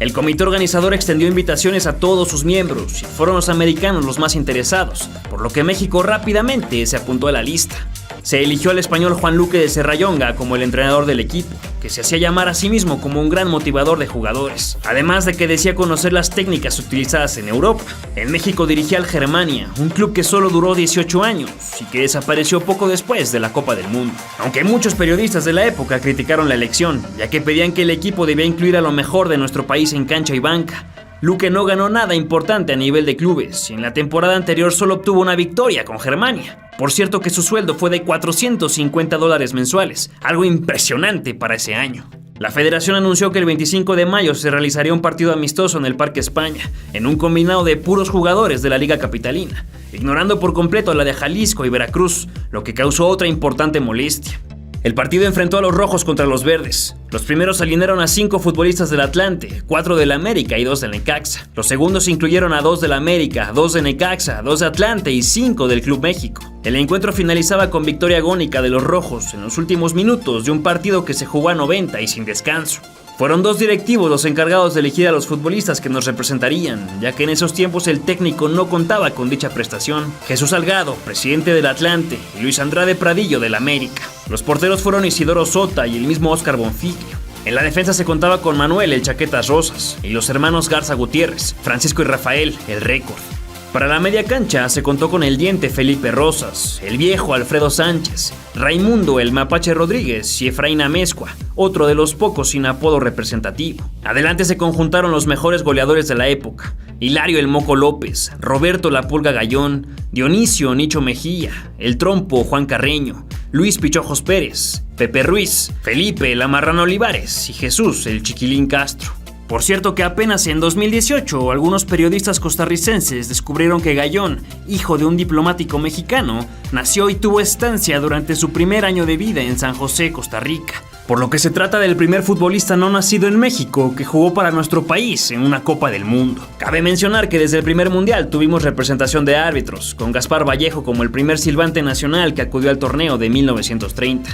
El comité organizador extendió invitaciones a todos sus miembros y fueron los americanos los más interesados, por lo que México rápidamente se apuntó a la lista. Se eligió al español Juan Luque de Serrallonga como el entrenador del equipo, que se hacía llamar a sí mismo como un gran motivador de jugadores, además de que decía conocer las técnicas utilizadas en Europa. En México dirigía al Germania, un club que solo duró 18 años y que desapareció poco después de la Copa del Mundo. Aunque muchos periodistas de la época criticaron la elección, ya que pedían que el equipo debía incluir a lo mejor de nuestro país en cancha y banca. Luque no ganó nada importante a nivel de clubes y en la temporada anterior solo obtuvo una victoria con Germania. Por cierto que su sueldo fue de $450 mensuales, algo impresionante para ese año. La federación anunció que el 25 de mayo se realizaría un partido amistoso en el Parque España, en un combinado de puros jugadores de la Liga Capitalina, ignorando por completo la de Jalisco y Veracruz, lo que causó otra importante molestia. El partido enfrentó a los rojos contra los verdes. Los primeros alinearon a 5 futbolistas del Atlante, 4 del América y 2 del Necaxa. Los segundos incluyeron a 2 del América, 2 de Necaxa, 2 de Atlante y 5 del Club México. El encuentro finalizaba con victoria agónica de los rojos en los últimos minutos de un partido que se jugó a 90 y sin descanso. Fueron 2 directivos los encargados de elegir a los futbolistas que nos representarían, ya que en esos tiempos el técnico no contaba con dicha prestación. Jesús Salgado, presidente del Atlante, y Luis Andrade Pradillo del América. Los porteros fueron Isidoro Sota y el mismo Óscar Bonfiglio. En la defensa se contaba con Manuel el Chaquetas Rosas y los hermanos Garza Gutiérrez, Francisco y Rafael el Récord. Para la media cancha se contó con el Diente Felipe Rosas, el Viejo Alfredo Sánchez, Raimundo el Mapache Rodríguez y Efraín Amezcua, otro de los pocos sin apodo representativo. Adelante se conjuntaron los mejores goleadores de la época: Hilario el Moco López, Roberto la Pulga Gallón, Dionisio Nicho Mejía, el Trompo Juan Carreño, Luis Pichojos Pérez, Pepe Ruiz, Felipe la Marrana Olivares y Jesús el Chiquilín Castro. Por cierto que apenas en 2018 algunos periodistas costarricenses descubrieron que Gallón, hijo de un diplomático mexicano, nació y tuvo estancia durante su primer año de vida en San José, Costa Rica. Por lo que se trata del primer futbolista no nacido en México que jugó para nuestro país en una Copa del Mundo. Cabe mencionar que desde el primer mundial tuvimos representación de árbitros, con Gaspar Vallejo como el primer silbante nacional que acudió al torneo de 1930.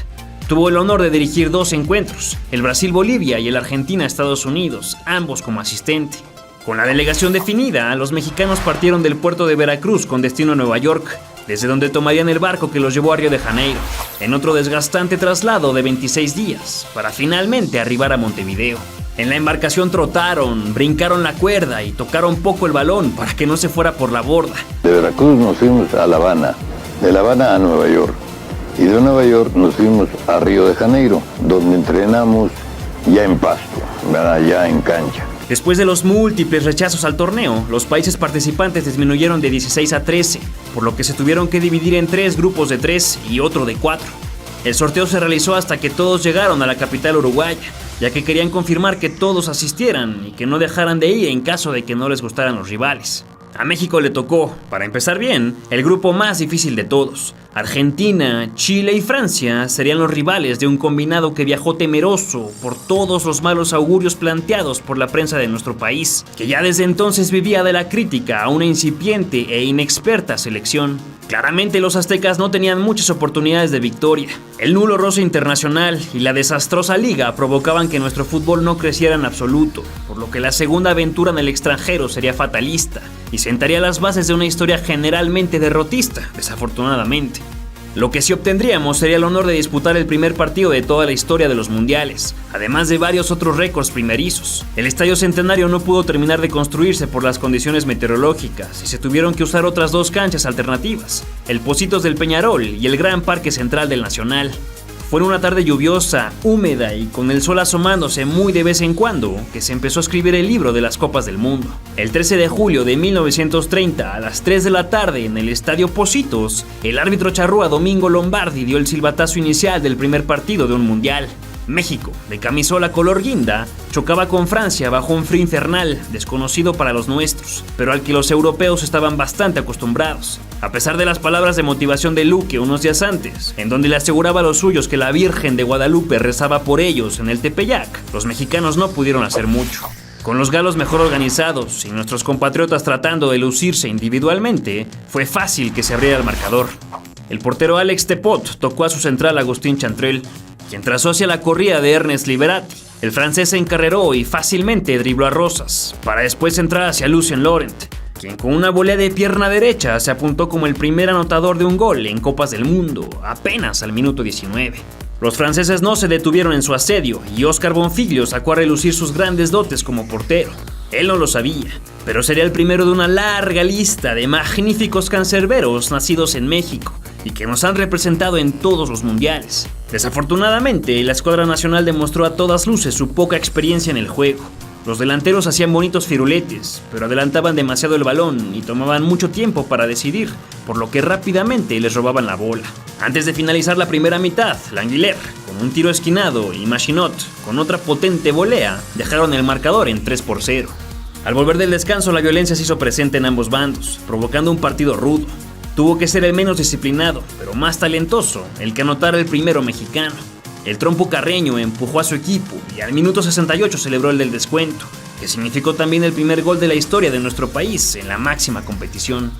Tuvo el honor de dirigir 2 encuentros, el Brasil-Bolivia y el Argentina-Estados Unidos, ambos como asistente. Con la delegación definida, los mexicanos partieron del puerto de Veracruz con destino a Nueva York, desde donde tomarían el barco que los llevó a Río de Janeiro, en otro desgastante traslado de 26 días, para finalmente arribar a Montevideo. En la embarcación trotaron, brincaron la cuerda y tocaron poco el balón para que no se fuera por la borda. De Veracruz nos fuimos a La Habana, de La Habana a Nueva York. Y de Nueva York nos fuimos a Río de Janeiro, donde entrenamos ya en pasto, ya en cancha. Después de los múltiples rechazos al torneo, los países participantes disminuyeron de 16 a 13, por lo que se tuvieron que dividir en 3 grupos de 3 y otro de 4. El sorteo se realizó hasta que todos llegaron a la capital uruguaya, ya que querían confirmar que todos asistieran y que no dejaran de ir en caso de que no les gustaran los rivales. A México le tocó, para empezar bien, el grupo más difícil de todos. Argentina, Chile y Francia serían los rivales de un combinado que viajó temeroso por todos los malos augurios planteados por la prensa de nuestro país, que ya desde entonces vivía de la crítica a una incipiente e inexperta selección. Claramente los aztecas no tenían muchas oportunidades de victoria. El nulo roce internacional y la desastrosa liga provocaban que nuestro fútbol no creciera en absoluto, por lo que la segunda aventura en el extranjero sería fatalista y sentaría las bases de una historia generalmente derrotista, desafortunadamente. Lo que sí obtendríamos sería el honor de disputar el primer partido de toda la historia de los mundiales, además de varios otros récords primerizos. El Estadio Centenario no pudo terminar de construirse por las condiciones meteorológicas y se tuvieron que usar otras 2 canchas alternativas, el Pocitos del Peñarol y el Gran Parque Central del Nacional. Fue en una tarde lluviosa, húmeda y con el sol asomándose muy de vez en cuando que se empezó a escribir el libro de las Copas del Mundo. El 13 de julio de 1930 a las 3 de la tarde en el Estadio Pocitos, el árbitro charrúa Domingo Lombardi dio el silbatazo inicial del primer partido de un mundial. México, de camisola color guinda, chocaba con Francia bajo un frío infernal, desconocido para los nuestros, pero al que los europeos estaban bastante acostumbrados. A pesar de las palabras de motivación de Luque unos días antes, en donde le aseguraba a los suyos que la Virgen de Guadalupe rezaba por ellos en el Tepeyac, los mexicanos no pudieron hacer mucho. Con los galos mejor organizados y nuestros compatriotas tratando de lucirse individualmente, fue fácil que se abriera el marcador. El portero Alex Tepot tocó a su central Agustín Chantrell, quien trazó hacia la corrida de Ernest Liberati. El francés se encarreró y fácilmente dribló a Rosas, para después entrar hacia Lucien Laurent, quien con una volea de pierna derecha se apuntó como el primer anotador de un gol en Copas del Mundo, apenas al minuto 19. Los franceses no se detuvieron en su asedio y Óscar Bonfiglio sacó a relucir sus grandes dotes como portero. Él no lo sabía, pero sería el primero de una larga lista de magníficos cancerberos nacidos en México y que nos han representado en todos los mundiales. Desafortunadamente, la escuadra nacional demostró a todas luces su poca experiencia en el juego. Los delanteros hacían bonitos firuletes, pero adelantaban demasiado el balón y tomaban mucho tiempo para decidir, por lo que rápidamente les robaban la bola. Antes de finalizar la primera mitad, Languiller, con un tiro esquinado, y Machinot, con otra potente volea, dejaron el marcador en 3-0. Al volver del descanso, la violencia se hizo presente en ambos bandos, provocando un partido rudo. Tuvo que ser el menos disciplinado, pero más talentoso, el que anotara el primero mexicano. El trompo carreño empujó a su equipo y al minuto 68 celebró el del descuento, que significó también el primer gol de la historia de nuestro país en la máxima competición.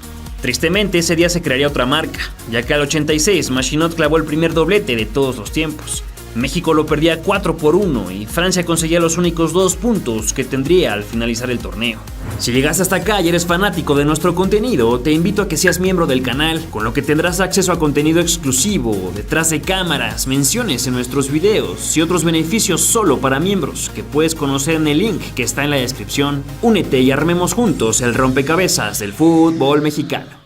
Tristemente, ese día se crearía otra marca, ya que al 86 Machinot clavó el primer doblete de todos los tiempos. México lo perdía 4-1 y Francia conseguía los únicos 2 puntos que tendría al finalizar el torneo. Si llegaste hasta acá y eres fanático de nuestro contenido, te invito a que seas miembro del canal, con lo que tendrás acceso a contenido exclusivo, detrás de cámaras, menciones en nuestros videos y otros beneficios solo para miembros que puedes conocer en el link que está en la descripción. Únete y armemos juntos el rompecabezas del fútbol mexicano.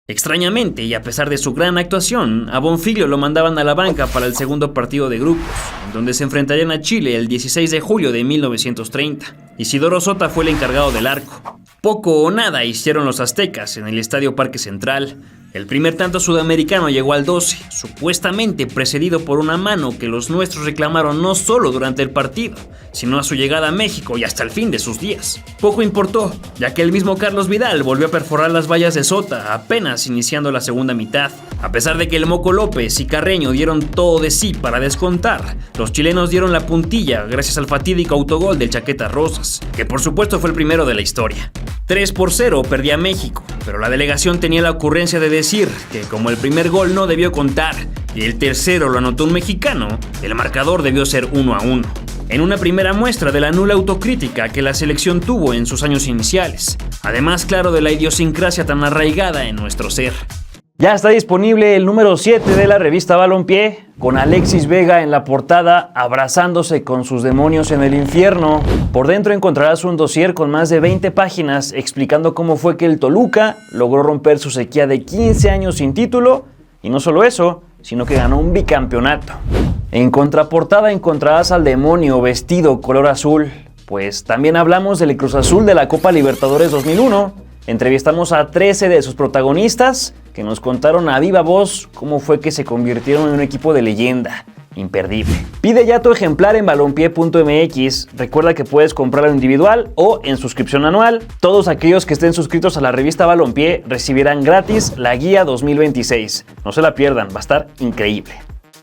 Extrañamente, y a pesar de su gran actuación, a Bonfiglio lo mandaban a la banca para el segundo partido de grupos, en donde se enfrentarían a Chile el 16 de julio de 1930. Isidoro Sota fue el encargado del arco. Poco o nada hicieron los aztecas en el Estadio Parque Central. El primer tanto sudamericano llegó al 12, supuestamente precedido por una mano que los nuestros reclamaron no solo durante el partido, sino a su llegada a México y hasta el fin de sus días. Poco importó, ya que el mismo Carlos Vidal volvió a perforar las vallas de Sota apenas iniciando la segunda mitad. A pesar de que el Moco López y Carreño dieron todo de sí para descontar, los chilenos dieron la puntilla gracias al fatídico autogol del Chaqueta Rosas, que por supuesto fue el primero de la historia. 3-0 perdía México, pero la delegación tenía la ocurrencia de decir que como el primer gol no debió contar y el tercero lo anotó un mexicano, el marcador debió ser 1-1. En una primera muestra de la nula autocrítica que la selección tuvo en sus años iniciales, además claro de la idiosincrasia tan arraigada en nuestro ser. Ya está disponible el número 7 de la revista Balompié, con Alexis Vega en la portada abrazándose con sus demonios en el infierno. Por dentro encontrarás un dossier con más de 20 páginas explicando cómo fue que el Toluca logró romper su sequía de 15 años sin título, y no solo eso, sino que ganó un bicampeonato. En contraportada encontrarás al demonio vestido color azul, pues también hablamos del Cruz Azul de la Copa Libertadores 2001. Entrevistamos a 13 de sus protagonistas que nos contaron a viva voz cómo fue que se convirtieron en un equipo de leyenda, imperdible. Pide ya tu ejemplar en balompié.mx. Recuerda que puedes comprarlo individual o en suscripción anual. Todos aquellos que estén suscritos a la revista Balompié recibirán gratis la guía 2026. No se la pierdan, va a estar increíble.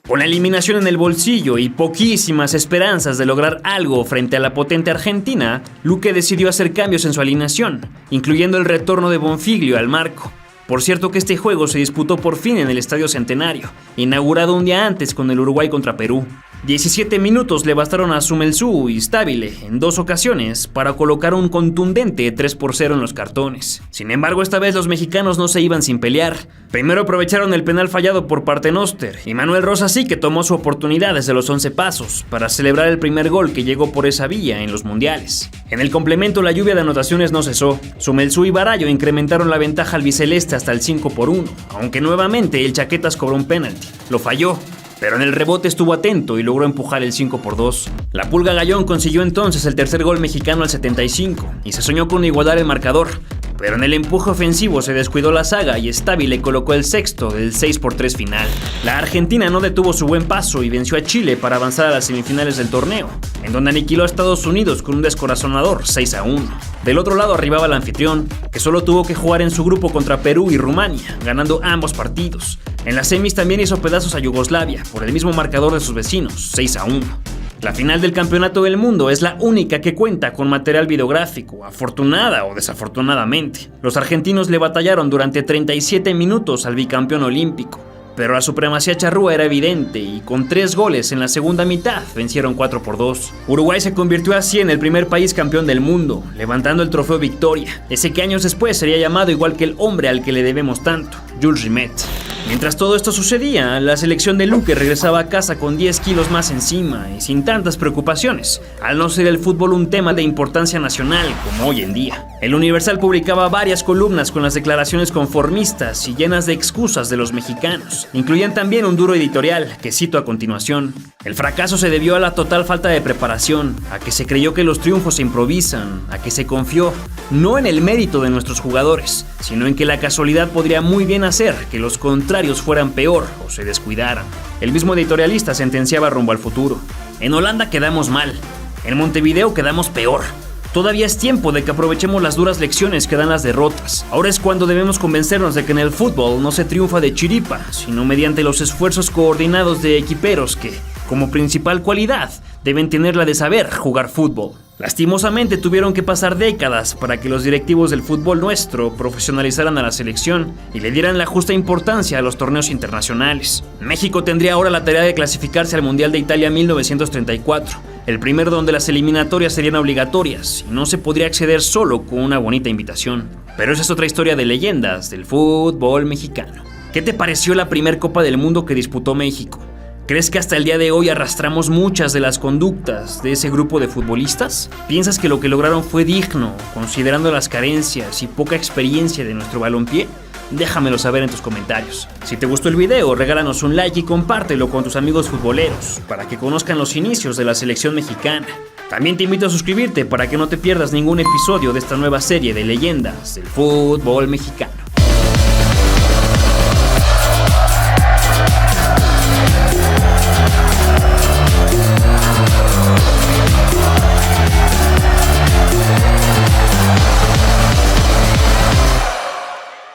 Con la eliminación en el bolsillo y poquísimas esperanzas de lograr algo frente a la potente Argentina, Luque decidió hacer cambios en su alineación, incluyendo el retorno de Bonfiglio al marco. Por cierto que este juego se disputó por fin en el Estadio Centenario, inaugurado un día antes con el Uruguay contra Perú. 17 minutos le bastaron a Sumelzú y Stabile en 2 ocasiones para colocar un contundente 3-0 en los cartones. Sin embargo, esta vez los mexicanos no se iban sin pelear. Primero aprovecharon el penal fallado por Paternoster y Manuel Rosas sí que tomó su oportunidad desde los 11 pasos para celebrar el primer gol que llegó por esa vía en los mundiales. En el complemento la lluvia de anotaciones no cesó. Sumelzú y Barallo incrementaron la ventaja albiceleste hasta el 5-1, aunque nuevamente el Chaquetas cobró un penalti. Lo falló, pero en el rebote estuvo atento y logró empujar el 5-2. La Pulga Gallón consiguió entonces el tercer gol mexicano al 75 y se soñó con igualar el marcador, pero en el empuje ofensivo se descuidó la saga y Stabile colocó el sexto del 6-3 final. La Argentina no detuvo su buen paso y venció a Chile para avanzar a las semifinales del torneo, en donde aniquiló a Estados Unidos con un descorazonador 6-1. Del otro lado arribaba el anfitrión, que solo tuvo que jugar en su grupo contra Perú y Rumania, ganando ambos partidos. En las semis también hizo pedazos a Yugoslavia, por el mismo marcador de sus vecinos, 6-1. La final del Campeonato del Mundo es la única que cuenta con material videográfico, afortunada o desafortunadamente. Los argentinos le batallaron durante 37 minutos al bicampeón olímpico, pero la supremacía charrúa era evidente y con 3 goles en la segunda mitad vencieron 4-2. Uruguay se convirtió así en el primer país campeón del mundo, levantando el trofeo Victoria, ese que años después sería llamado igual que el hombre al que le debemos tanto, Jules Rimet. Mientras todo esto sucedía, la selección de Luque regresaba a casa con 10 kilos más encima y sin tantas preocupaciones, al no ser el fútbol un tema de importancia nacional como hoy en día. El Universal publicaba varias columnas con las declaraciones conformistas y llenas de excusas de los mexicanos. Incluían también un duro editorial que cito a continuación. El fracaso se debió a la total falta de preparación, a que se creyó que los triunfos se improvisan, a que se confió no en el mérito de nuestros jugadores, sino en que la casualidad podría muy bien hacer que los contrarios fueran peor o se descuidaran. El mismo editorialista sentenciaba rumbo al futuro. En Holanda quedamos mal, en Montevideo quedamos peor. Todavía es tiempo de que aprovechemos las duras lecciones que dan las derrotas. Ahora es cuando debemos convencernos de que en el fútbol no se triunfa de chiripa, sino mediante los esfuerzos coordinados de equiperos que, como principal cualidad, deben tener la de saber jugar fútbol. Lastimosamente tuvieron que pasar décadas para que los directivos del fútbol nuestro profesionalizaran a la selección y le dieran la justa importancia a los torneos internacionales. México tendría ahora la tarea de clasificarse al Mundial de Italia 1934, el primero donde las eliminatorias serían obligatorias y no se podría acceder solo con una bonita invitación. Pero esa es otra historia de leyendas del fútbol mexicano. ¿Qué te pareció la primer Copa del Mundo que disputó México? ¿Crees que hasta el día de hoy arrastramos muchas de las conductas de ese grupo de futbolistas? ¿Piensas que lo que lograron fue digno, considerando las carencias y poca experiencia de nuestro balompié? Déjamelo saber en tus comentarios. Si te gustó el video, regálanos un like y compártelo con tus amigos futboleros para que conozcan los inicios de la selección mexicana. También te invito a suscribirte para que no te pierdas ningún episodio de esta nueva serie de leyendas del fútbol mexicano.